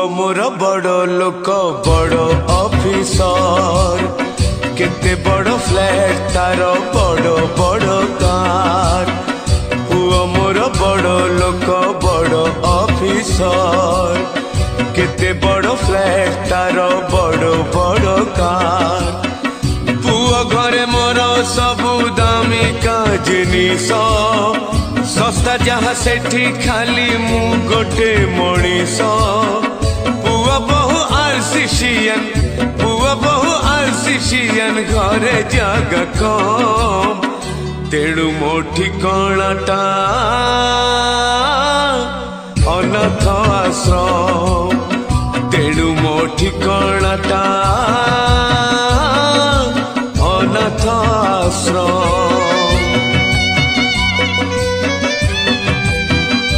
मोर बड़ लोक बड़ ऑफिसर केते बड़ फ्लैट तार बड़ बड़ कार। पुओ मोर बड़ लोक बड़ ऑफिसर केते बड़ फ्लैट तार बड़ बड़ कार। पुओ घरे मोर सबु दामिका जिनिस सस्ता जहाँ सेठी खाली मु गोटे मनीष। पुआ बहु आरसीसीएन पुआ बहु आरसीसीएन घरे जगह कम तेणु मो ठिकाणाटा अनाथ आश्रम। तेणु मो ठिकाणाटा